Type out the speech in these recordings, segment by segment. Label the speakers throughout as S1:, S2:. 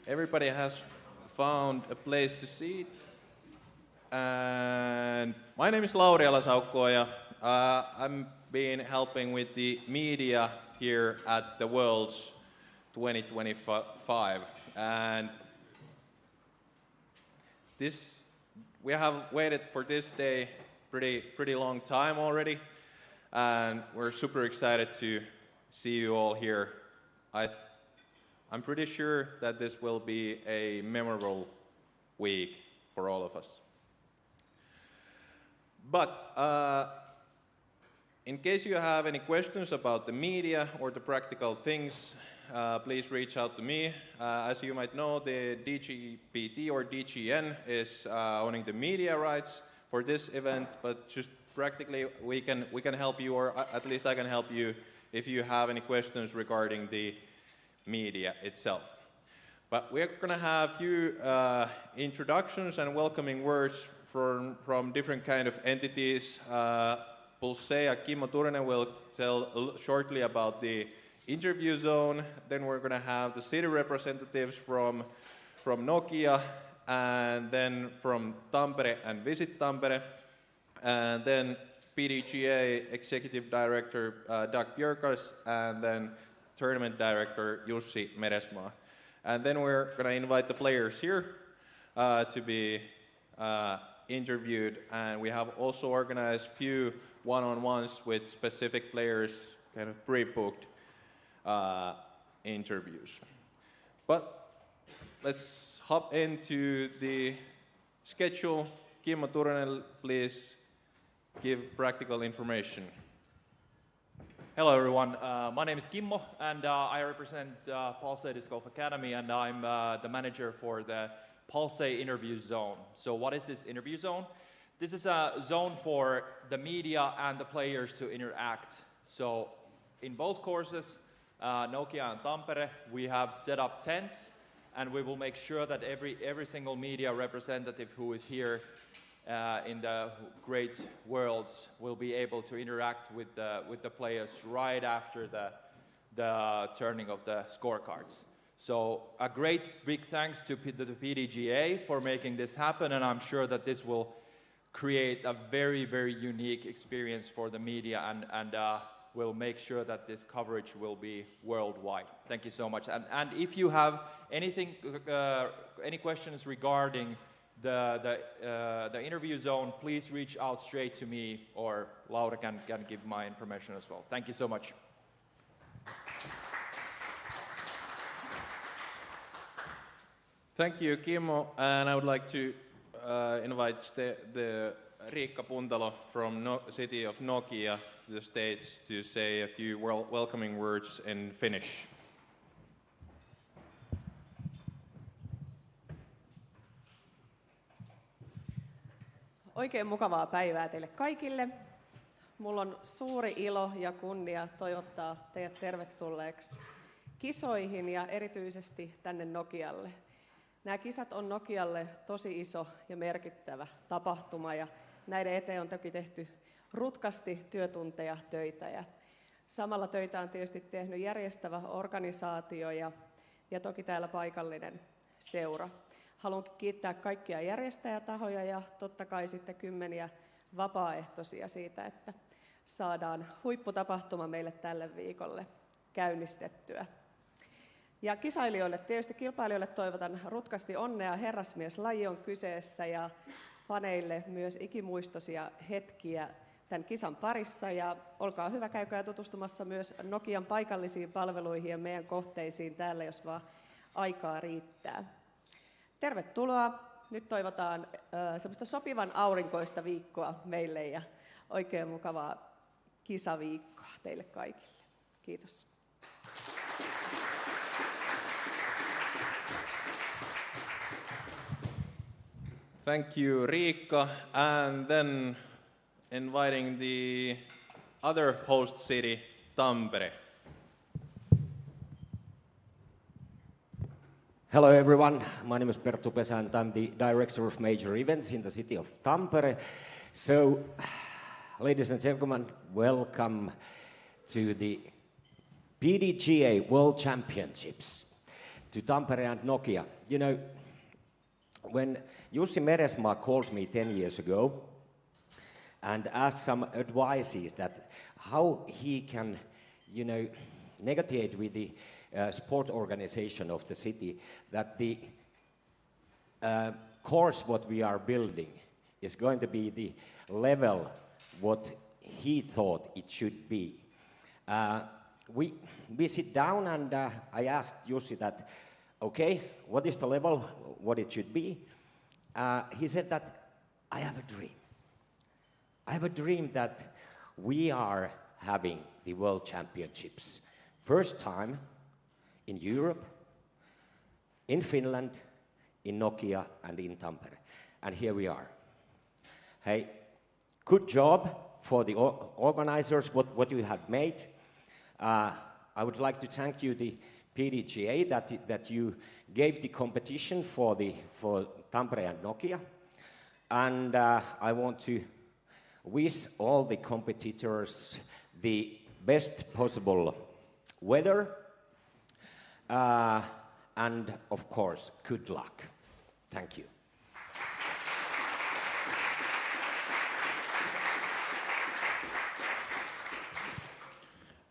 S1: everybody has found a place to sit. And my name is Lauri Alasaukko. I'm been helping with the media here at the Worlds 2025. And we have waited for this day pretty long time already. And we're super excited to see you all here. I'm pretty sure that this will be a memorable week for all of us. But in case you have any questions about the media or the practical things, please reach out to me. As you might know, the DGPT or DGN is owning the media rights for this event, but just practically we can help you, or at least I can help you if you have any questions regarding the media itself. But we're going to have a few introductions and welcoming words from different kind of entities. Pulsea Kimmo Turunen will tell shortly about the interview zone. Then we're going to have the city representatives from Nokia, and then from Tampere and Visit Tampere, and then PDGA Executive Director Doug Björkas, and then Tournament Director Jussi Meresmaa. And then we're going to invite the players here to be interviewed, and we have also organized few one-on-ones with specific players, kind of pre-booked interviews. But let's hop into the schedule. Kimmo Turunen, please give practical information.
S2: Hello everyone, my name is Kimmo and I represent Pulsea Disc Golf Academy, and I'm the manager for the Pulsea Interview Zone. So what is this interview zone? This is a zone for the media and the players to interact. So in both courses, Nokia and Tampere, we have set up tents, and we will make sure that every single media representative who is here in the great Worlds will be able to interact with the players right after the turning of the scorecards. So a great big thanks to the PDGA for making this happen, and I'm sure that this will create a very, very unique experience for the media, and we'll make sure that this coverage will be worldwide. Thank you so much. And if you have anything, any questions regarding the interview zone, please reach out straight to me, or Laura can give my information as well. Thank you so much.
S1: Thank you, Kimmo, and I would like to invite the Riikka Puntalo from city of Nokia to the stage to say a few welcoming words in Finnish.
S3: Oikein mukavaa päivää teille kaikille. Mulla on suuri ilo ja kunnia toivottaa teidät tervetulleeksi kisoihin ja erityisesti tänne Nokialle. Nämä kisat on Nokialle tosi iso ja merkittävä tapahtuma, ja näiden eteen on toki tehty rutkasti työtunteja töitä. Ja samalla töitä on tietysti tehnyt järjestävä organisaatio ja toki täällä paikallinen seura. Haluan kiittää kaikkia järjestäjätahoja ja totta kai sitten kymmeniä vapaaehtoisia siitä, että saadaan huipputapahtuma meille tälle viikolle käynnistettyä. Ja kisailijoille, tietysti kilpailijoille toivotan rutkasti onnea. Herrasmieslaji on kyseessä ja faneille myös ikimuistoisia hetkiä tämän kisan parissa. Ja olkaa hyvä, käykää tutustumassa myös Nokian paikallisiin palveluihin ja meidän kohteisiin täällä, jos vaan aikaa riittää. Tervetuloa. Nyt toivotaan semmoista sopivan aurinkoista viikkoa meille ja oikein mukavaa kisaviikkoa teille kaikille. Kiitos.
S1: Thank you, Riikka. And then inviting the other host city, Tampere.
S4: Hello everyone, my name is Perttu Pesä and I'm the Director of Major Events in the city of Tampere. So, ladies and gentlemen, welcome to the PDGA World Championships to Tampere and Nokia. You know, when Jussi Meresmaa called me 10 years ago and asked some advices that how he can, you know, negotiate with the sport organization of the city, that the course what we are building is going to be the level what he thought it should be. We sit down and I asked Jussi that, okay, what is the level, what it should be? He said that, I have a dream. I have a dream that we are having the World Championships. First time in Europe, in Finland, in Nokia and in Tampere. And here we are. Hey, good job for the organizers, what you have made. I would like to thank you, the PDGA, that you gave the competition for Tampere and Nokia. And I want to wish all the competitors the best possible weather and, of course, good luck. Thank you.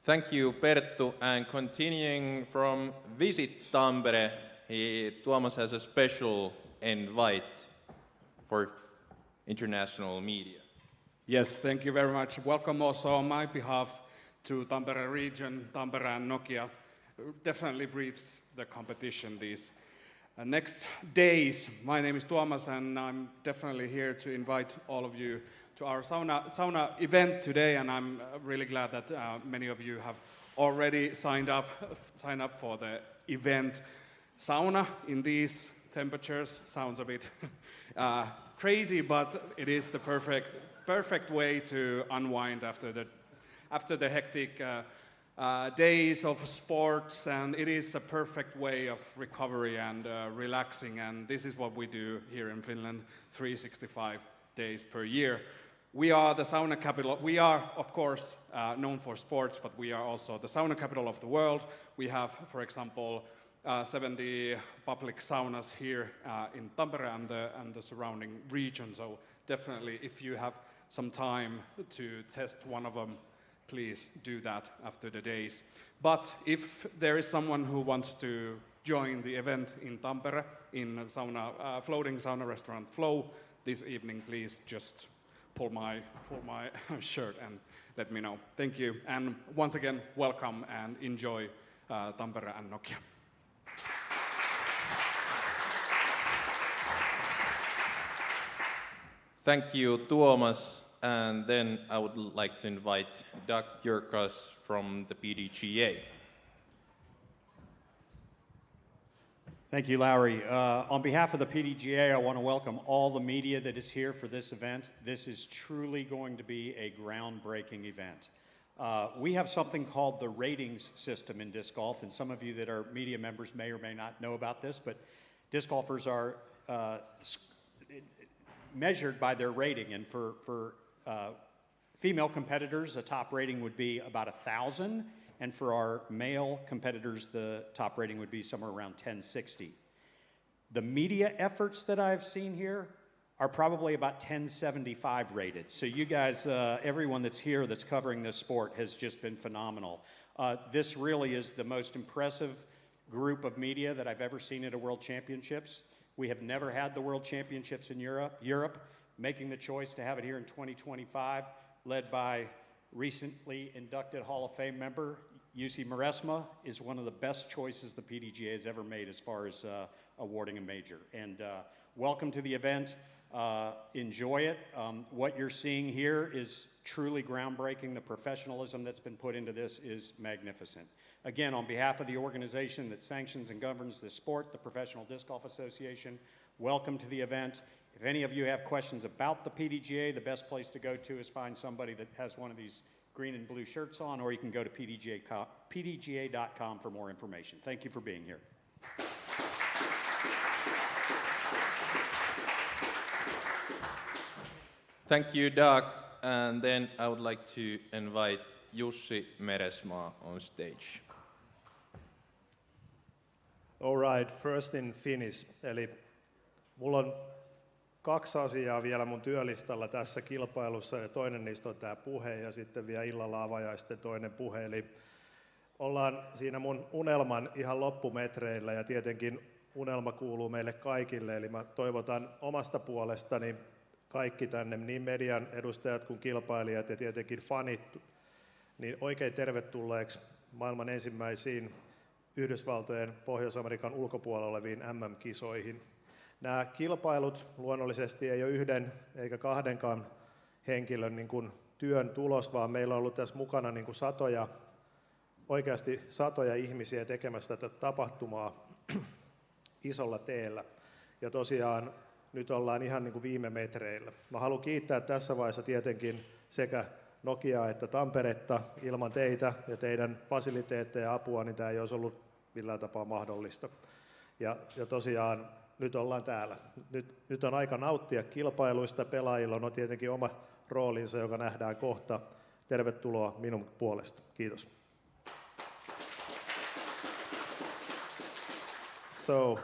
S1: Thank you, Perttu. And continuing from Visit Tampere, Tuomas has a special invite for international media.
S5: Yes, thank you very much. Welcome also on my behalf to Tampere region, Tampere and Nokia. Definitely breathes the competition these next days. My name is Tuomas and I'm definitely here to invite all of you to our sauna event today, and I'm really glad that many of you have already signed up for the event. Sauna in these temperatures sounds a bit crazy, but it is the perfect way to unwind after the hectic days of sports, and it is a perfect way of recovery and relaxing, and this is what we do here in Finland 365 days per year. We are the sauna capital. We are, of course, known for sports, but we are also the sauna capital of the world. We have, for example, 70 public saunas here in Tampere and the surrounding region. So definitely, if you have some time to test one of them, please do that after the days. But if there is someone who wants to join the event in Tampere, in floating sauna restaurant Flow this evening, please just pull my shirt and let me know. Thank you. And once again, welcome and enjoy Tampere and Nokia.
S1: Thank you, Tuomas. And then I would like to invite Doug Jurkas from the PDGA.
S6: Thank you, Larry. On behalf of the PDGA, I want to welcome all the media that is here for this event. This is truly going to be a groundbreaking event. We have something called the ratings system in disc golf, and some of you that are media members may or may not know about this, but disc golfers are measured by their rating, and for female competitors, a top rating would be about 1,000, and for our male competitors, the top rating would be somewhere around 1060. The media efforts that I've seen here are probably about 1075 rated. So you guys, everyone that's here that's covering this sport has just been phenomenal. This really is the most impressive group of media that I've ever seen at a World Championships. We have never had the World Championships in Europe, making the choice to have it here in 2025, led by recently inducted Hall of Fame member Jussi Meresmaa, is one of the best choices the PDGA has ever made as far as awarding a major. And welcome to the event. Enjoy it. What you're seeing here is truly groundbreaking. The professionalism that's been put into this is magnificent. Again, on behalf of the organization that sanctions and governs this sport, the Professional Disc Golf Association, welcome to the event. If any of you have questions about the PDGA, the best place to go to is find somebody that has one of these green and blue shirts on, or you can go to pdga.com for more information. Thank you for being here.
S1: Thank you, Doug. And then I would like to invite Jussi Meresmaa on stage.
S7: All right, first in Finnish. Eli mulla on 2 asiaa vielä mun työlistalla tässä kilpailussa, ja toinen niistä on tämä puhe, ja sitten vielä illalla avajaisten toinen puhe. Eli ollaan siinä mun unelman ihan loppumetreillä, ja tietenkin unelma kuuluu meille kaikille, eli mä toivotan omasta puolestani kaikki tänne, niin median edustajat kuin kilpailijat ja tietenkin fanit, niin oikein tervetulleeksi maailman ensimmäisiin Yhdysvaltojen Pohjois-Amerikan ulkopuolella oleviin MM-kisoihin. Nämä kilpailut luonnollisesti ei ole yhden eikä kahdenkaan henkilön niin kuin työn tulos, vaan meillä on ollut tässä mukana niin kuin oikeasti satoja ihmisiä tekemässä tätä tapahtumaa isolla teellä. Ja tosiaan nyt ollaan ihan niin kuin viime metreillä. Mä haluan kiittää tässä vaiheessa tietenkin sekä Nokiaa että Tamperetta. Ilman teitä ja teidän fasiliteetteja ja apua, niin tämä ei olisi ollut millään tapaa mahdollista. Ja tosiaan nyt ollaan täällä. Nyt on aika nauttia kilpailuista. Pelaajilla on tietenkin oma roolinsa, joka nähdään kohta. Tervetuloa minun puolesta. Kiitos. So,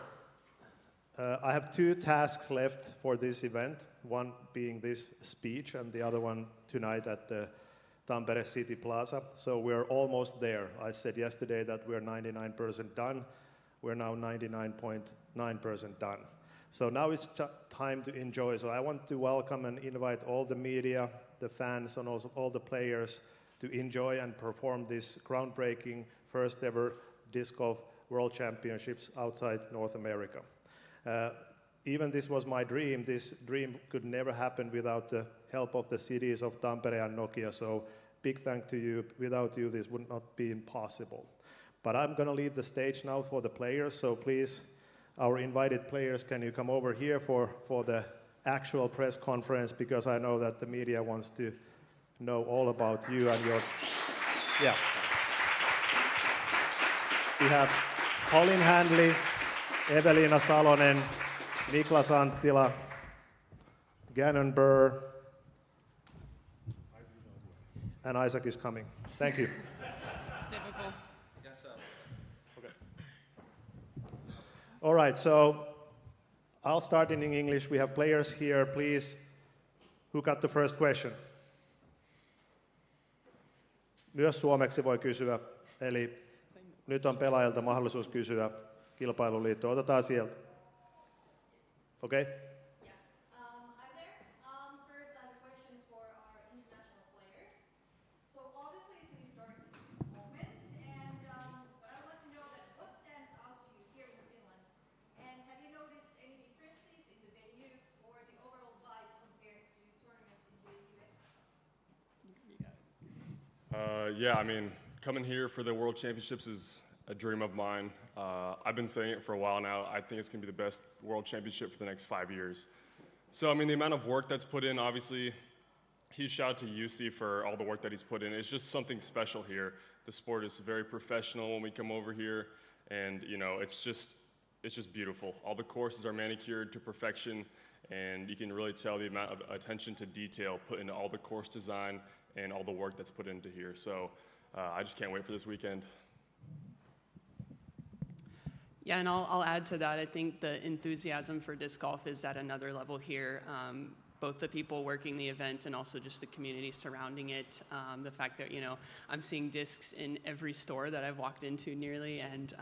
S7: I have 2 tasks left for this event, one being this speech and the other one tonight at the Tampere City Plaza. So we're almost there. I said yesterday that we're 99% done. We're now 99.9% done. So now it's time to enjoy. So I want to welcome and invite all the media, the fans, and also all the players to enjoy and perform this groundbreaking first ever disc golf World Championships outside North America. Even this was my dream. This dream could never happen without the help of the cities of Tampere and Nokia. So big thank to you. Without you, this would not be possible. But I'm going to leave the stage now for the players. So please, our invited players, can you come over here for the actual press conference? Because I know that the media wants to know all about you and your... Yeah. We have Colin Handley, Evelina Salonen, Niklas Anttila, Gannon Burr, and Isaac is coming. Thank you.
S8: Typical.
S7: Yes, sir. Okay. All right, so I'll start in English. We have players here. Please, who got the first question? Myös suomeksi voi kysyä, eli nyt on pelaajilta mahdollisuus kysyä kilpailuliittoon. Otetaan sieltä. Okei? Okay.
S9: Hi there. First, I have a question for our international players. So obviously it's an historic moment, and but I would like to know that what stands out to you here in Finland, and have you noticed any differences in the venue or the overall vibe compared to tournaments in the US?
S10: Yeah, I mean, coming here for the World Championships is a dream of mine. I've been saying it for a while now. I think it's going to be the best World Championship for the next 5 years. So, I mean, the amount of work that's put in, obviously, huge shout out to Jussi for all the work that he's put in. It's just something special here. The sport is very professional when we come over here, and, you know, it's just beautiful. All the courses are manicured to perfection, and you can really tell the amount of attention to detail put into all the course design and all the work that's put into here. So, I just can't wait for this weekend.
S8: Yeah, and I'll add to that. I think the enthusiasm for disc golf is at another level here. Both the people working the event and also just the community surrounding it. The fact that, you know, I'm seeing discs in every store that I've walked into nearly, and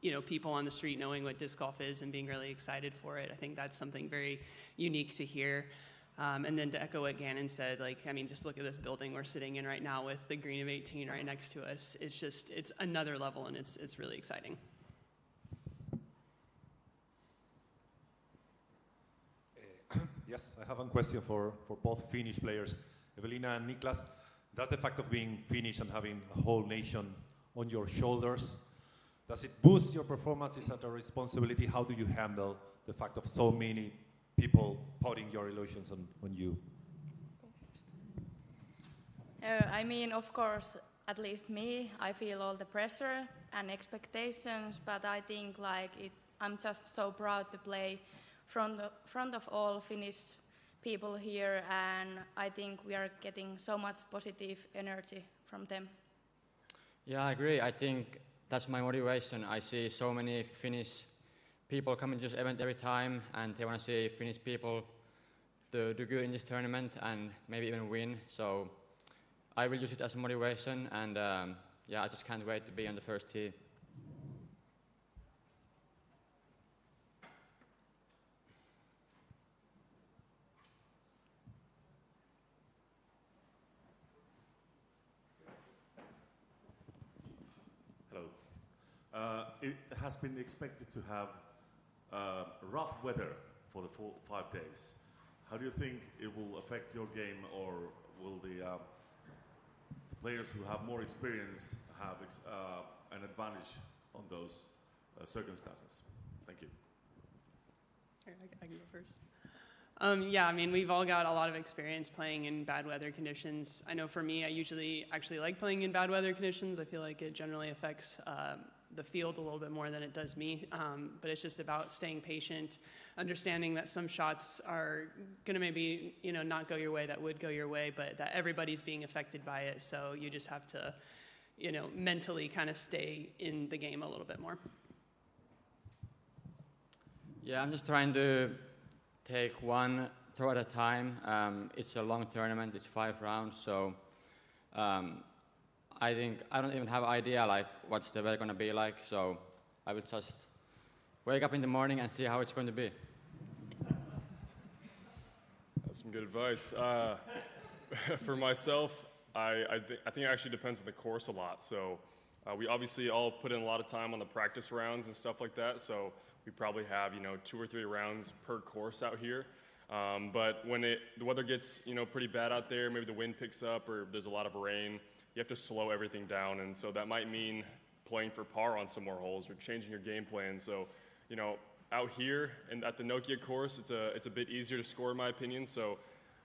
S8: you know, people on the street knowing what disc golf is and being really excited for it. I think that's something very unique to hear. And then to echo what Gannon said, like, I mean, just look at this building we're sitting in right now with the green of 18 right next to us. It's another level, and it's really exciting.
S11: Yes, I have one question for both Finnish players, Evelina and Niklas. Does the fact of being Finnish and having a whole nation on your shoulders, does it boost your performance? Is that a responsibility? How do you handle the fact of so many people putting your illusions on you?
S12: I mean, of course, at least me, I feel all the pressure and expectations, but I think I'm just so proud to play front of all Finnish people here, and I think we are getting so much positive energy from them.
S13: Yeah, I agree. I think that's my motivation. I see so many Finnish people coming to this event every time, and they want to see Finnish people to do good in this tournament and maybe even win. So I will use it as a motivation, and yeah, I just can't wait to be on the first tee.
S14: Hello. It has been expected to have rough weather for the full 5 days. How do you think it will affect your game, or will the players who have more experience have an advantage on those circumstances? Thank you.
S8: Here, I can go first. Yeah, I mean, we've all got a lot of experience playing in bad weather conditions. I know for me, I usually actually like playing in bad weather conditions. I feel like it generally affects the field a little bit more than it does me. But it's just about staying patient, understanding that some shots are going to maybe, not go your way, that would go your way, but that everybody's being affected by it. So you just have to, mentally kind of stay in the game a little bit more.
S13: Yeah, I'm just trying to take one throw at a time. It's a long tournament, it's 5 rounds, so I think I don't even have an idea like what's the weather going to be like, so I will just wake up in the morning and see how it's going to be.
S10: That's some good advice. For myself, I think it actually depends on the course a lot. So we obviously all put in a lot of time on the practice rounds and stuff like that, so we probably have 2 or 3 rounds per course out here. But when the weather gets pretty bad out there, maybe the wind picks up or there's a lot of rain, you have to slow everything down, and so that might mean playing for par on some more holes or changing your game plan. So out here and at the Nokia course, it's a bit easier to score in my opinion. So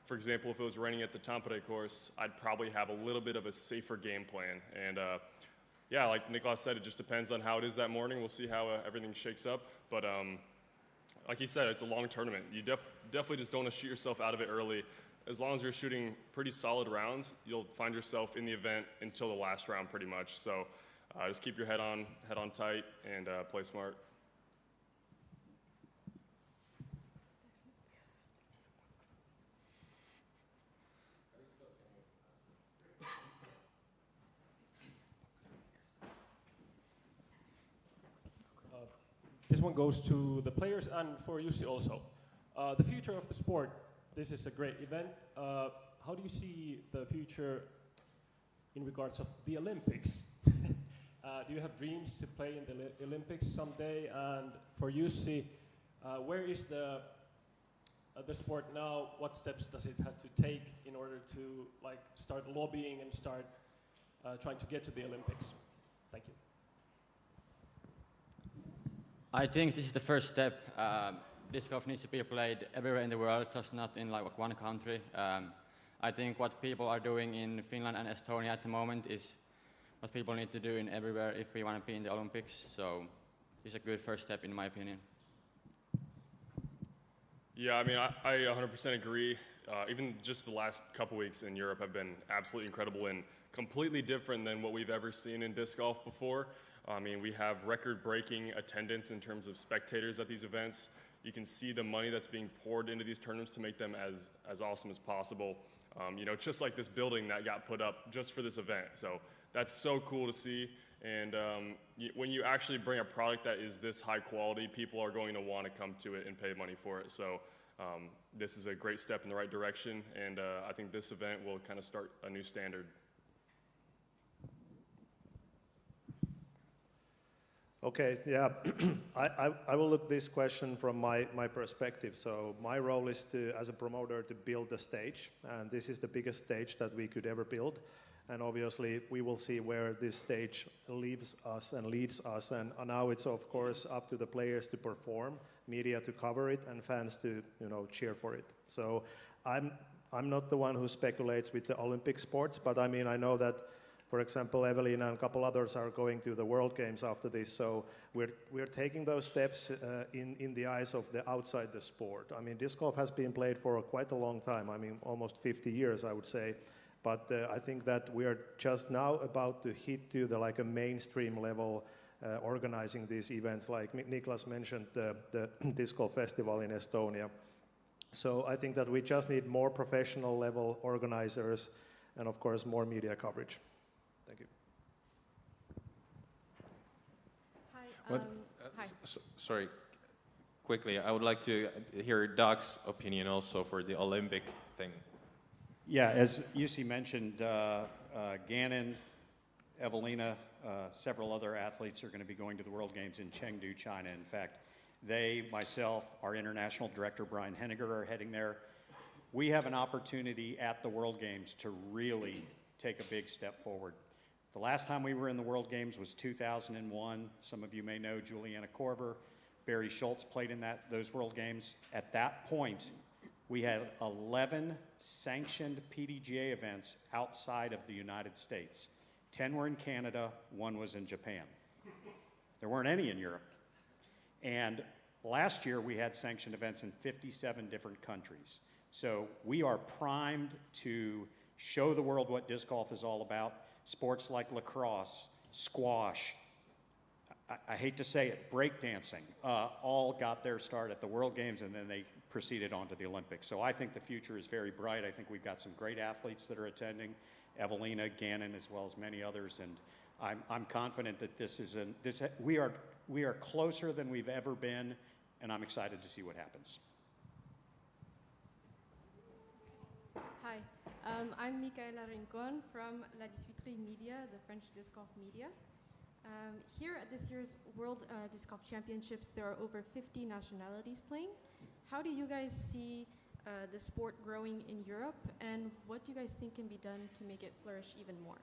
S10: for example, if it was raining at the Tampere course, I'd probably have a little bit of a safer game plan. And yeah, like Niklas said, it just depends on how it is that morning. We'll see how everything shakes up. But like he said, it's a long tournament. You definitely just don't want to shoot yourself out of it early. As long as you're shooting pretty solid rounds, you'll find yourself in the event until the last round pretty much. So just keep your head on tight and play smart.
S15: This one goes to the players and for Jussi also. The future of the sport, this is a great event. How do you see the future in regards of the Olympics? Do you have dreams to play in the Olympics someday? And for Jussi, where is the sport now? What steps does it have to take in order to start lobbying and start trying to get to the Olympics? Thank you.
S13: I think this is the first step. Disc golf needs to be played everywhere in the world, just not in one country. I think what people are doing in Finland and Estonia at the moment is what people need to do in everywhere if we want to be in the Olympics. So it's a good first step in my opinion.
S10: Yeah, I mean, I 100% agree. Even just the last couple weeks in Europe have been absolutely incredible and completely different than what we've ever seen in disc golf before. I mean, we have record-breaking attendance in terms of spectators at these events. You can see the money that's being poured into these tournaments to make them as awesome as possible. Just like this building that got put up just for this event. So that's so cool to see. And when you actually bring a product that is this high quality, people are going to want to come to it and pay money for it. So this is a great step in the right direction. And I think this event will kind of start a new standard.
S7: Okay, yeah, I will look this question from my perspective. So my role is as a promoter, to build the stage, and this is the biggest stage that we could ever build. And obviously, we will see where this stage leaves us and leads us. And now it's of course up to the players to perform, media to cover it, and fans to cheer for it. So I'm not the one who speculates with the Olympic sports, but I mean I know that. For example, Evelina and a couple others are going to the World Games after this, so we're taking those steps in the eyes of the outside the sport. I mean, disc golf has been played for quite a long time. I mean, almost 50 years, I would say. But I think that we are just now about to hit to a mainstream level organizing these events, like Niklas mentioned, the Disc Golf Festival in Estonia. So I think that we just need more professional level organizers and of course more media coverage. Thank you.
S16: Hi. Hi.
S1: Sorry, quickly, I would like to hear Doug's opinion also for the Olympic thing.
S6: Yeah, as Jussi mentioned, Gannon, Evelina, several other athletes are going to be going to the World Games in Chengdu, China. In fact, they, myself, our international director, Brian Henniger, are heading there. We have an opportunity at the World Games to really take a big step forward. The last time we were in the World Games was 2001. Some of you may know Juliana Korver, Barry Schultz played in those World Games. At that point, we had 11 sanctioned PDGA events outside of the United States. 10 were in Canada, 1 was in Japan. There weren't any in Europe. And last year we had sanctioned events in 57 different countries. So we are primed to show the world what disc golf is all about. Sports like lacrosse, squash, I hate to say it, breakdancing, all got their start at the World Games and then they proceeded on to the Olympics. So I think the future is very bright. I think we've got some great athletes that are attending, Evelina, Gannon, as well as many others, and I'm confident that we are closer than we've ever been, and I'm excited to see what happens.
S16: Hi, I'm Michaela Rincon from La 18 Media, the French disc golf media. Here at this year's World Disc Golf Championships, there are over 50 nationalities playing. How do you guys see the sport growing in Europe, and what do you guys think can be done to make it flourish even more?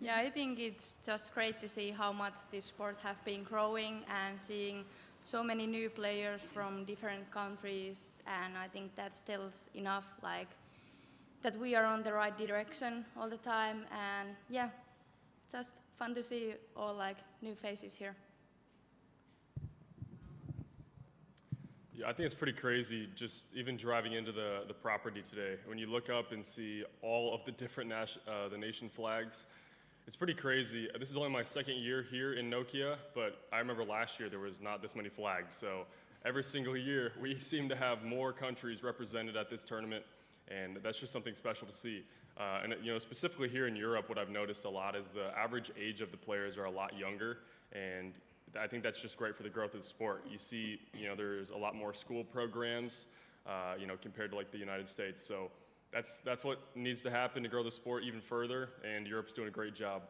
S12: Yeah, I think it's just great to see how much this sport has been growing and seeing so many new players from different countries, and I think that still enough that we are on the right direction all the time, and yeah, just fun to see all new faces here.
S10: Yeah, I think it's pretty crazy just even driving into the property today. When you look up and see all of the different the nation flags, it's pretty crazy. This is only my second year here in Nokia, but I remember last year there was not this many flags. So every single year we seem to have more countries represented at this tournament, and that's just something special to see. And specifically here in Europe, what I've noticed a lot is the average age of the players are a lot younger, and I think that's just great for the growth of the sport. You see, there's a lot more school programs, compared to the United States. So that's what needs to happen to grow the sport even further, and Europe's doing a great job.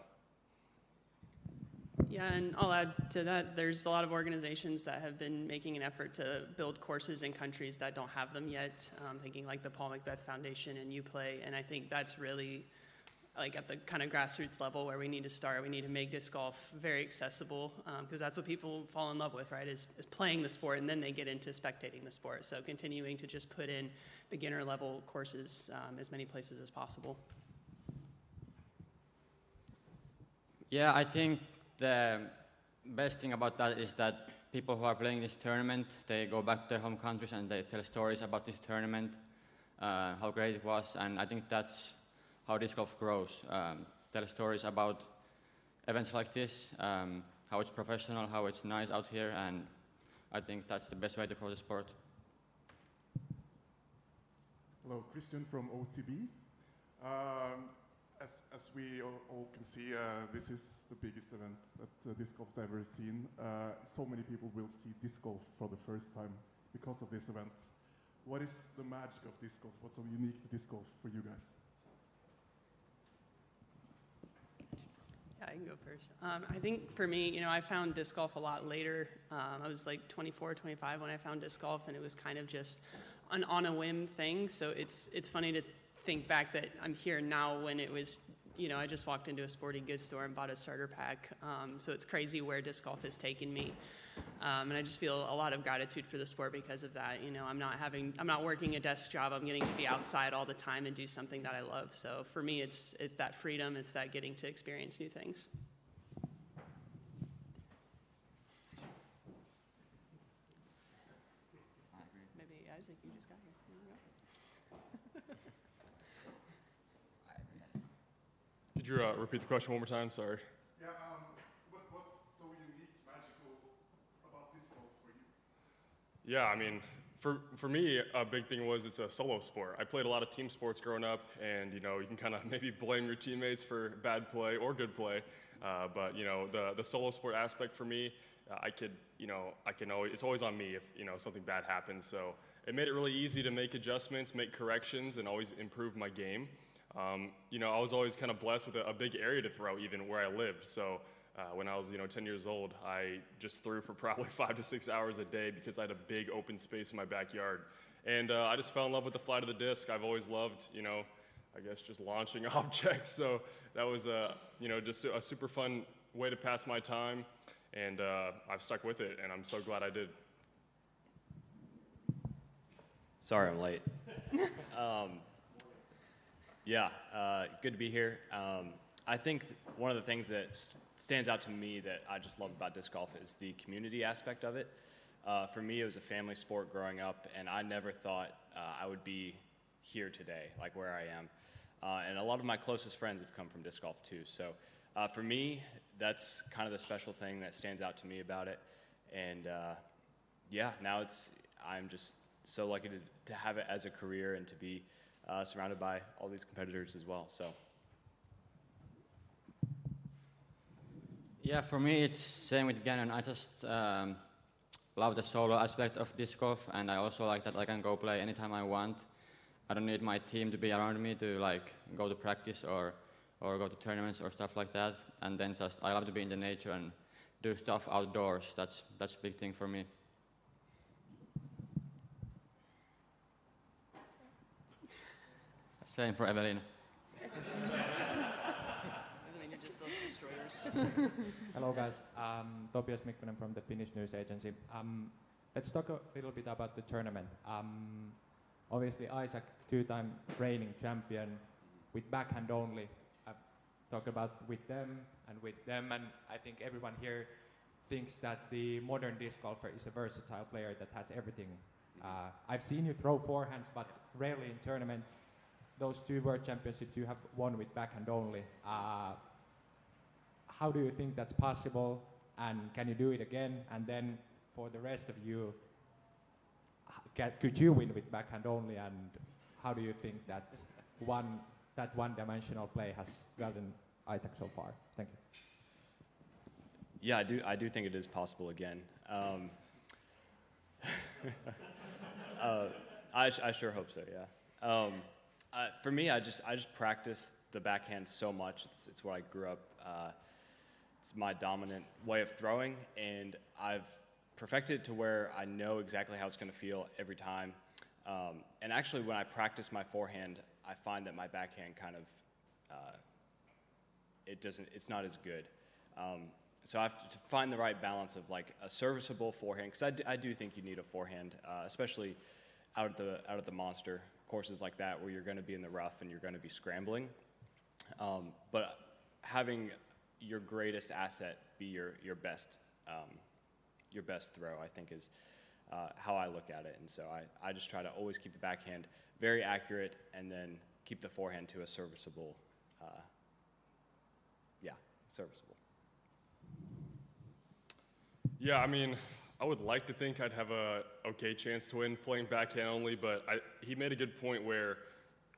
S8: Yeah, and I'll add to that, there's a lot of organizations that have been making an effort to build courses in countries that don't have them yet, thinking like the Paul Macbeth Foundation and UPlay, and I think that's really at the kind of grassroots level where we need to start. We need to make disc golf very accessible, because that's what people fall in love with, right, is playing the sport, and then they get into spectating the sport. So continuing to just put in beginner level courses as many places as possible.
S13: Yeah, I think the best thing about that is that people who are playing this tournament, they go back to their home countries and they tell stories about this tournament, how great it was, and I think that's how disc golf grows. Tell stories about events like this, how it's professional, how it's nice out here, and I think that's the best way to grow the sport.
S14: Hello, Christian from OTB. As we all can see, this is the biggest event that disc golf's ever seen. So many people will see disc golf for the first time because of this event. What is the magic of disc golf? What's so unique to disc golf for you guys?
S8: Yeah, I can go first. I think for me, I found disc golf a lot later. I was 24, 25 when I found disc golf, and it was kind of just an on a whim thing. So it's funny to think back that I'm here now when it was, I just walked into a sporting goods store and bought a starter pack. So it's crazy where disc golf has taken me. And I just feel a lot of gratitude for the sport because of that. I'm not working a desk job. I'm getting to be outside all the time and do something that I love. So for me, it's that freedom. It's that getting to experience new things. Maybe Isaac.
S10: Could you repeat the question one more time? Sorry.
S14: Yeah, what's so unique, magical about disc golf for you?
S10: Yeah, I mean, for me, a big thing was it's a solo sport. I played a lot of team sports growing up, and you can kind of maybe blame your teammates for bad play or good play, but the solo sport aspect for me, I can always, it's always on me if something bad happens. So it made it really easy to make adjustments, make corrections, and always improve my game. I was always kind of blessed with a big area to throw, even where I lived. So when I was 10 years old, I just threw for probably 5 to 6 hours a day because I had a big open space in my backyard. And I just fell in love with the flight of the disc. I've always loved, I guess just launching objects. So that was just a super fun way to pass my time. And I've stuck with it, and I'm so glad I did.
S17: Sorry I'm late. Good to be here. I think one of the things that stands out to me that I just love about disc golf is the community aspect of it. For me, it was a family sport growing up, and I never thought I would be here today, like where I am. And a lot of my closest friends have come from disc golf too. So for me, that's kind of the special thing that stands out to me about it. And now I'm just so lucky to have it as a career and to be surrounded by all these competitors as well. So.
S13: Yeah, for me it's same with Gannon. I just love the solo aspect of disc golf, and I also like that I can go play anytime I want. I don't need my team to be around me to go to practice or go to tournaments or stuff like that. And then I love to be in the nature and do stuff outdoors. That's a big thing for me. Same for Evelina.
S18: Evelina just loves destroyers.
S19: Hello guys, Topias Mikkonen from the Finnish news agency. Let's talk a little bit about the tournament. Obviously Isaac, two-time reigning champion with backhand only. I've talked about with them, and I think everyone here thinks that the modern disc golfer is a versatile player that has everything. I've seen you throw forehands, but rarely in tournament. Those 2 world championships you have won with backhand only. How do you think that's possible, and can you do it again? And then for the rest of you, could you win with backhand only, and how do you think that one-dimensional play has gotten Isaac so far? Thank you.
S17: Yeah, I do think it is possible again. I sure hope so. Yeah. For me, I just practice the backhand so much. It's where I grew up. It's my dominant way of throwing, and I've perfected it to where I know exactly how it's going to feel every time. And actually, when I practice my forehand, I find that my backhand kind of it's not as good. So I have to find the right balance of a serviceable forehand, because I do think you need a forehand, especially out at the monster courses like that where you're going to be in the rough and you're going to be scrambling. But having your greatest asset be your best throw, I think, is how I look at it. And so I just try to always keep the backhand very accurate and then keep the forehand to a serviceable. Serviceable.
S10: Yeah, I mean, I would like to think I'd have a okay chance to win playing backhand only, but he made a good point where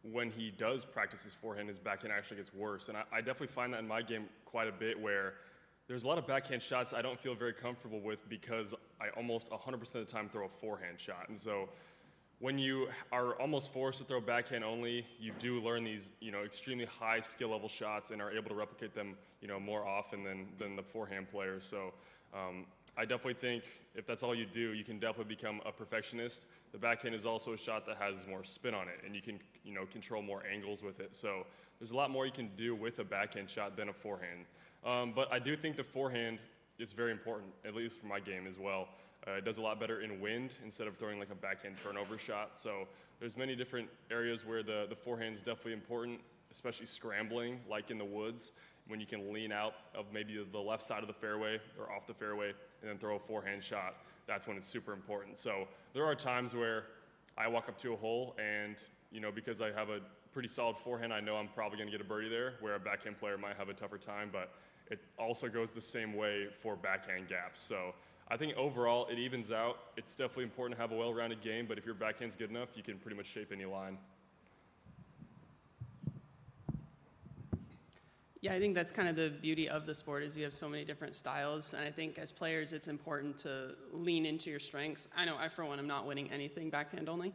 S10: when he does practice his forehand, his backhand actually gets worse. And I definitely find that in my game quite a bit, where there's a lot of backhand shots I don't feel very comfortable with because I almost 100% of the time throw a forehand shot. And so when you are almost forced to throw backhand only, you do learn these, extremely high skill level shots and are able to replicate them, more often than the forehand players. So I definitely think if that's all you do, you can definitely become a perfectionist. The backhand is also a shot that has more spin on it, and you can, control more angles with it. So there's a lot more you can do with a backhand shot than a forehand. But I do think the forehand is very important, at least for my game as well. It does a lot better in wind instead of throwing a backhand turnover shot. So there's many different areas where the forehand is definitely important, especially scrambling, like in the woods, when you can lean out of maybe the left side of the fairway or off the fairway and then throw a forehand shot. That's when it's super important. So there are times where I walk up to a hole and, because I have a pretty solid forehand, I know I'm probably going to get a birdie there, where a backhand player might have a tougher time, but it also goes the same way for backhand gaps. So I think overall it evens out. It's definitely important to have a well-rounded game, but if your backhand's good enough, you can pretty much shape any line.
S8: Yeah, I think that's kind of the beauty of the sport is you have so many different styles. And I think as players, it's important to lean into your strengths. I know I, for one, am not winning anything backhand only.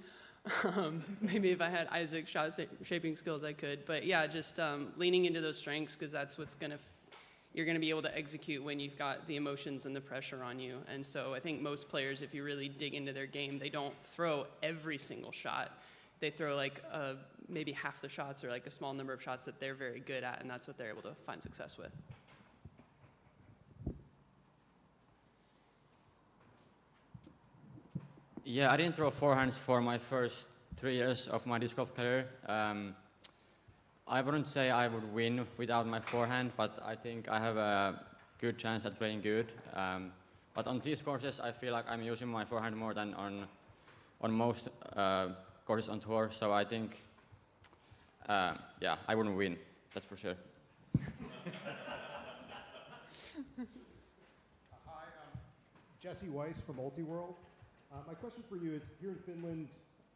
S8: Maybe if I had Isaac's shot shaping skills, I could. But yeah, just leaning into those strengths because that's what's going to, you're going to be able to execute when you've got the emotions and the pressure on you. And so I think most players, if you really dig into their game, they don't throw every single shot. They throw like maybe half the shots or like a small number of shots that they're very good at, and that's what they're able to find success with.
S13: Yeah, I didn't throw forehands for my first 3 years of my disc golf career. I wouldn't say I would win without my forehand, but I think I have a good chance at playing good. But on these courses, I feel like I'm using my forehand more than on most courses on tour, so I think, yeah, I wouldn't win, that's for sure.
S20: Hi, I'm Jesse Weiss from Multiworld. My question for you is, here in Finland,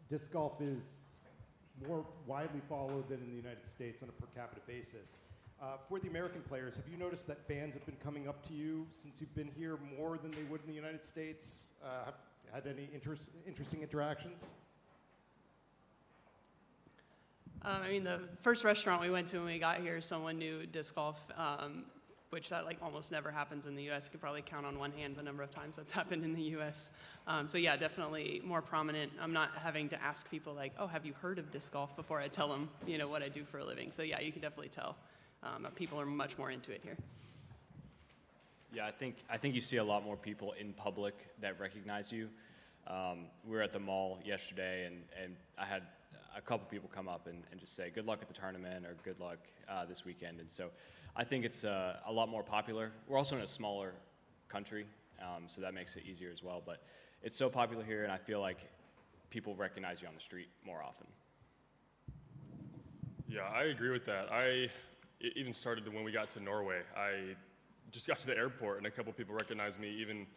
S20: disc golf is more widely followed than in the United States on a per capita basis. For the American players, have you noticed that fans have been coming up to you since you've been here more than they would in the United States? Have had any interesting interactions?
S8: I mean, the first restaurant we went to when we got here, someone knew disc golf, which that like almost never happens in the U.S. You could probably count on one hand the number of times that's happened in the U.S. So yeah, definitely more prominent. I'm not having to ask people like, oh, have you heard of disc golf before I tell them, you know, what I do for a living. So yeah, you can definitely tell people are much more into it here.
S17: Yeah, I think you see a lot more people in public that recognize you. We were at the mall yesterday, and I had a couple people come up and just say, good luck at the tournament, or good luck this weekend. And so I think it's a lot more popular. We're also in a smaller country, so that makes it easier as well. But it's so popular here, and I feel like people recognize you on the street more often.
S10: Yeah, I agree with that. It even started when we got to Norway. I just got to the airport, and a couple people recognized me, even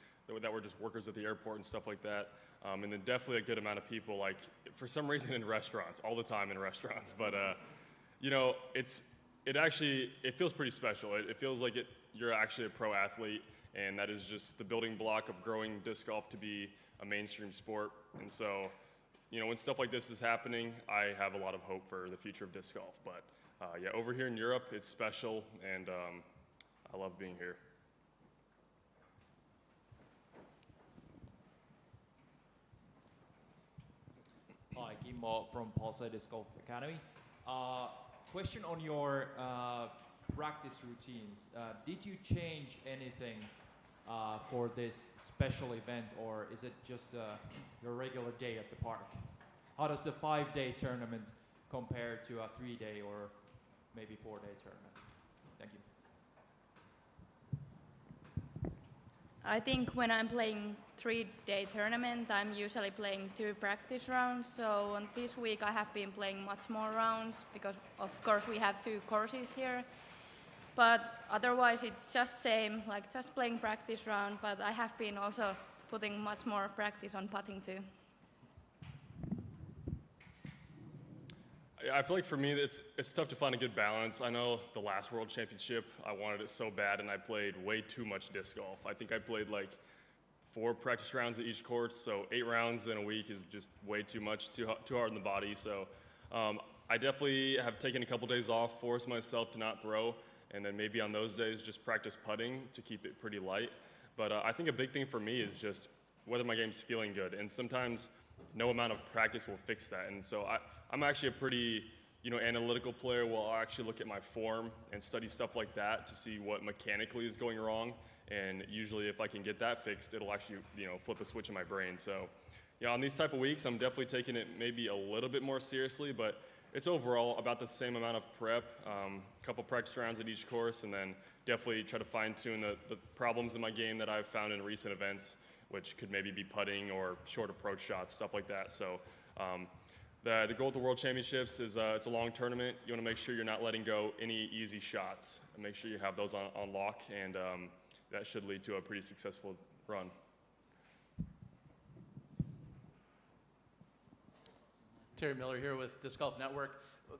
S10: that were just workers at the airport and stuff like that. And then definitely a good amount of people, like, for some reason in restaurants, all the time in restaurants. But, you know, it feels pretty special. It feels like you're actually a pro athlete, and that is just the building block of growing disc golf to be a mainstream sport. And so, you know, when stuff like this is happening, I have a lot of hope for the future of disc golf. But, yeah, over here in Europe, it's special, and I love being here.
S21: Hi, Kimmo from Palsay Disc Golf Academy. Question on your practice routines. Did you change anything for this special event, or is it just your regular day at the park? How does the 5-day tournament compare to a 3-day or maybe 4-day tournament? Thank you.
S12: I think when I'm playing 3-day tournament, I'm usually playing 2 practice rounds. So on this week, I have been playing much more rounds because, of course, we have 2 courses here. But otherwise, it's just same, like just playing practice round. But I have been also putting much more practice on putting too.
S10: I feel like for me, it's tough to find a good balance. I know the last World Championship, I wanted it so bad, and I played way too much disc golf. I think I played like 4 practice rounds at each course, so 8 rounds in a week is just way too much, too hard on the body. So I definitely have taken a couple days off, forced myself to not throw, and then maybe on those days just practice putting to keep it pretty light. But I think a big thing for me is just whether my game's feeling good, and sometimes no amount of practice will fix that. And so I'm actually a pretty, analytical player. Well, I'll actually look at my form and study stuff like that to see what mechanically is going wrong. And usually if I can get that fixed, it'll actually, flip a switch in my brain. So, on these type of weeks, I'm definitely taking it maybe a little bit more seriously, but it's overall about the same amount of prep, a couple practice rounds at each course, and then definitely try to fine-tune the problems in my game that I've found in recent events, which could maybe be putting or short approach shots, stuff like that. So that the goal of the World Championships is it's a long tournament. You want to make sure you're not letting go any easy shots, and make sure you have those on lock, and that should lead to a pretty successful run.
S2: Terry Miller here with Disc Golf Network.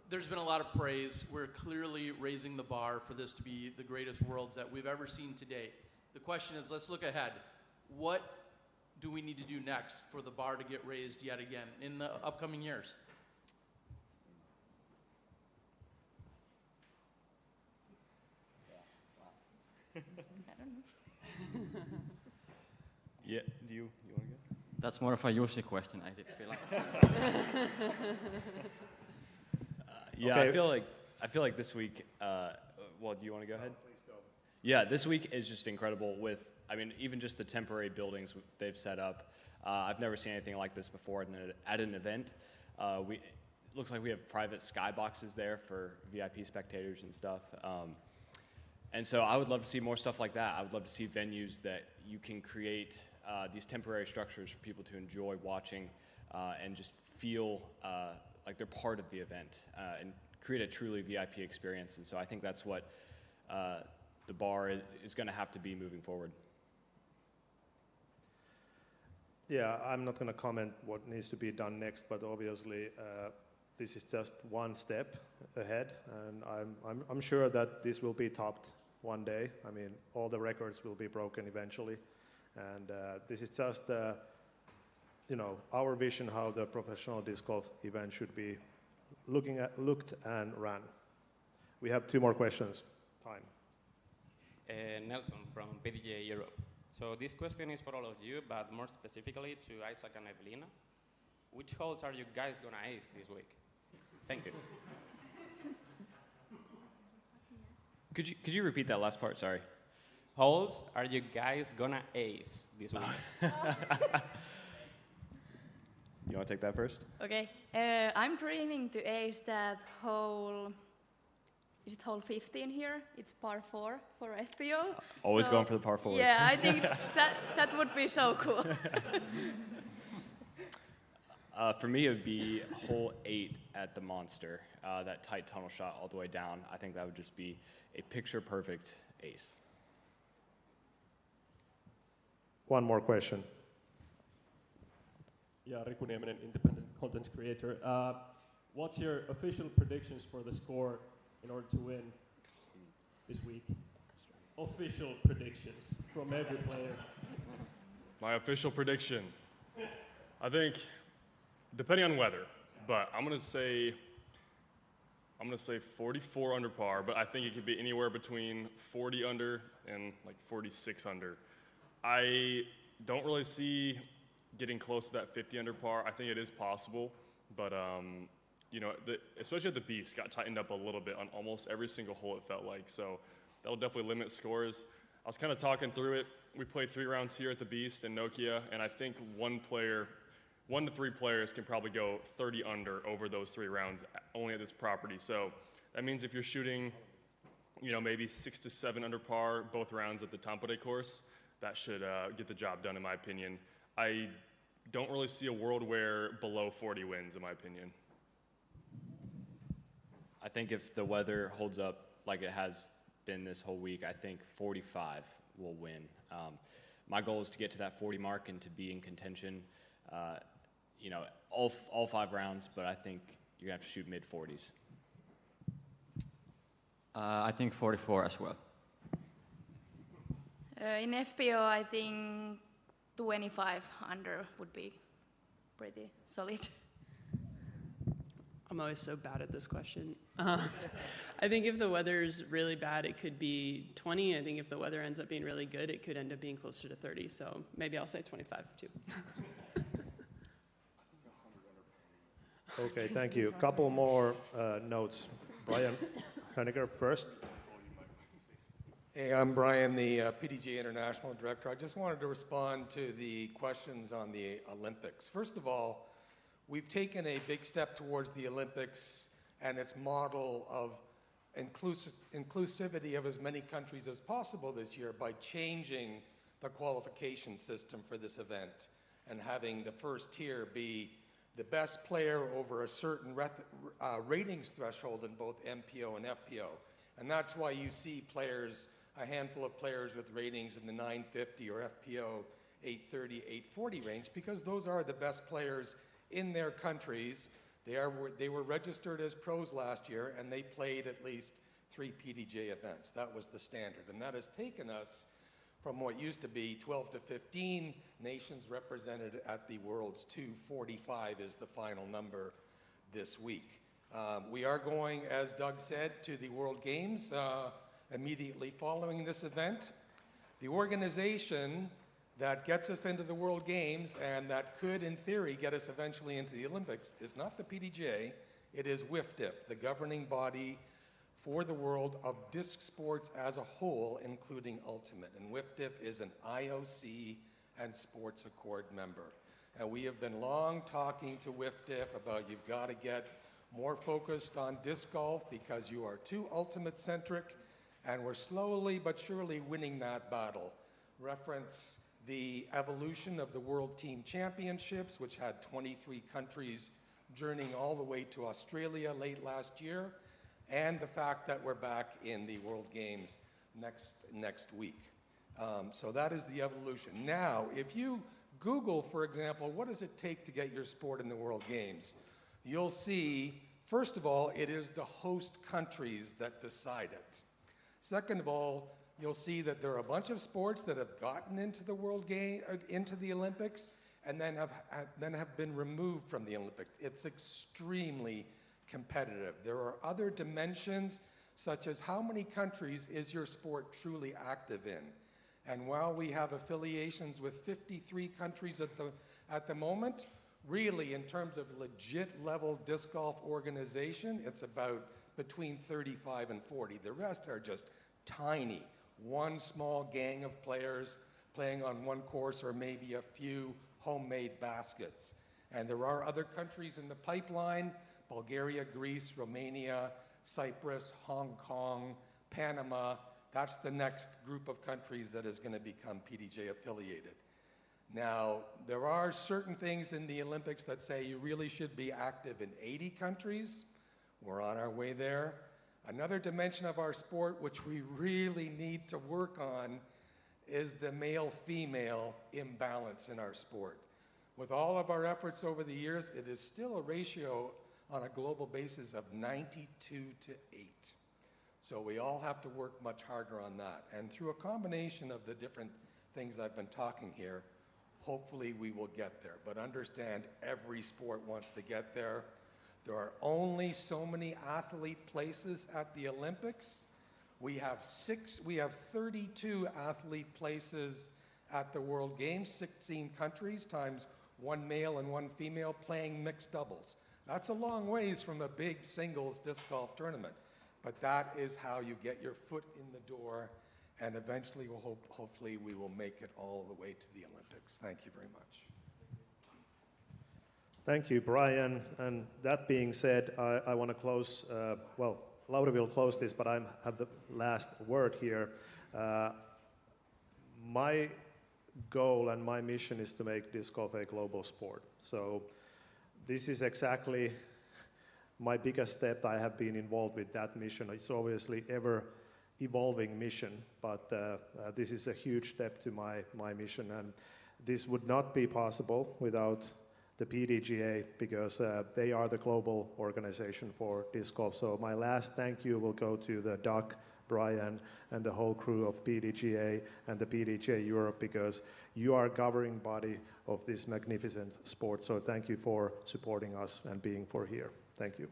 S2: There's been a lot of praise. We're clearly raising the bar for this to be the greatest Worlds that we've ever seen to date. The question is, let's look ahead. What do we need to do next for the bar to get raised yet again in the upcoming years?
S17: Yeah, do you want to go?
S13: That's more of a Jussi question, I did feel like.
S17: Yeah,
S7: Okay.
S17: I feel like this week. Well, do you want to go ahead? Please go. Yeah, this week is just incredible. Even just the temporary buildings they've set up. I've never seen anything like this before at an event. It looks like we have private skyboxes there for VIP spectators and stuff. And so I would love to see more stuff like that. I would love to see venues that you can create these temporary structures for people to enjoy watching and just feel like they're part of the event and create a truly VIP experience. And so I think that's what the bar is going to have to be moving forward.
S7: Yeah, I'm not going to comment what needs to be done next, but obviously this is just one step ahead, and I'm sure that this will be topped one day. I mean, all the records will be broken eventually, and this is just our vision how the professional disc golf event should be looked and run. We have 2 more questions. Time.
S22: Nelson from PDGA Europe. So this question is for all of you, but more specifically to Isaac and Evelina. Which holes are you guys going to ace this week? Thank you.
S17: Could you repeat that last part? Sorry.
S22: Holes are you guys going to ace this week?
S17: You want to take that first?
S12: Okay, I'm dreaming to ace that hole. Is it hole 15 here? It's par 4 for FPO.
S17: Always going for the par 4s.
S12: Yeah, I think that would be so cool.
S17: For me, it would be hole 8 at the Monster. That tight tunnel shot all the way down. I think that would just be a picture-perfect ace.
S7: One more question.
S15: Yeah, Riku Nieminen, independent content creator. What's your official predictions for the score in order to win this week? Official predictions from every player.
S10: My official prediction, I think, depending on weather, but I'm gonna say 44 under par, but I think it could be anywhere between 40 under and like 46 under. I don't really see getting close to that 50 under par. I think it is possible, but especially at the Beast, got tightened up a little bit on almost every single hole, it felt like. So that'll definitely limit scores. I was kind of talking through it. We played 3 rounds here at the Beast in Nokia, and I think 1 to 3 players can probably go 30 under over those 3 rounds only at this property. So that means if you're shooting, maybe 6 to 7 under par both rounds at the Tampere course, that should get the job done, in my opinion. I don't really see a world where below 40 wins, in my opinion.
S17: I think if the weather holds up like it has been this whole week, I think 45 will win. My goal is to get to that 40 mark and to be in contention, all 5 rounds, but I think you're going to have to shoot mid-40s.
S13: I think 44 as well.
S12: In FPO, I think 25 under would be pretty solid.
S8: I'm always so bad at this question. I think if the weather's really bad, it could be 20. I think if the weather ends up being really good, it could end up being closer to 30. So maybe I'll say 25 too.
S7: Okay, thank you. Couple more notes. Brian Henniger first.
S23: Hey, I'm Brian, the PDGA International Director. I just wanted to respond to the questions on the Olympics. First of all, we've taken a big step towards the Olympics and its model of inclusivity of as many countries as possible this year by changing the qualification system for this event and having the first tier be the best player over a certain ratings threshold in both MPO and FPO. And that's why you see players, a handful of players with ratings in the 950 or FPO 830, 840 range, because those are the best players in their countries. They were registered as pros last year, and they played at least 3 PDGA events. That was the standard. And that has taken us from what used to be 12 to 15 nations represented at the Worlds to 45 is the final number this week. We are going, as Doug said, to the World Games immediately following this event. The organization that gets us into the World Games and that could, in theory, get us eventually into the Olympics is not the PDGA, it is WIFDF, the governing body for the world of disc sports as a whole, including Ultimate. And WIFDF is an IOC and Sports Accord member. And we have been long talking to WIFDF about you've got to get more focused on disc golf because you are too Ultimate-centric, and we're slowly but surely winning that battle. Reference the evolution of the World Team Championships, which had 23 countries journeying all the way to Australia late last year, and the fact that we're back in the World Games next week. So that is the evolution. Now, if you Google, for example, what does it take to get your sport in the World Games, you'll see, first of all, it is the host countries that decide it. Second of all, you'll see that there are a bunch of sports that have gotten into the World Game, into the Olympics, and then have been removed from the Olympics. It's extremely competitive. There are other dimensions, such as how many countries is your sport truly active in? And while we have affiliations with 53 countries at the moment, really in terms of legit level disc golf organization, it's about between 35 and 40. The rest are just tiny. One small gang of players playing on one course or maybe a few homemade baskets. And there are other countries in the pipeline: Bulgaria, Greece, Romania, Cyprus, Hong Kong, Panama. That's the next group of countries that is going to become PDGA affiliated. Now, there are certain things in the Olympics that say you really should be active in 80 countries. We're on our way there. Another dimension of our sport, which we really need to work on, is the male-female imbalance in our sport. With all of our efforts over the years, it is still a ratio on a global basis of 92 to 8. So we all have to work much harder on that. And through a combination of the different things I've been talking here, hopefully we will get there. But understand, every sport wants to get there. There are only so many athlete places at the Olympics. We have 32 athlete places at the World Games, 16 countries times 1 male and 1 female playing mixed doubles. That's a long ways from a big singles disc golf tournament, but that is how you get your foot in the door, and eventually hopefully we will make it all the way to the Olympics. Thank you very much.
S7: Thank you, Brian. And that being said, I want to close, Laura will close this, but I have the last word here. My goal and my mission is to make disc golf a global sport. So this is exactly my biggest step. I have been involved with that mission. It's obviously ever-evolving mission, but this is a huge step to my mission. And this would not be possible without the PDGA, because they are the global organization for disc golf. So my last thank you will go to the Doug, Brian, and the whole crew of PDGA and the PDGA Europe, because you are governing body of this magnificent sport. So thank you for supporting us and being for here. Thank you.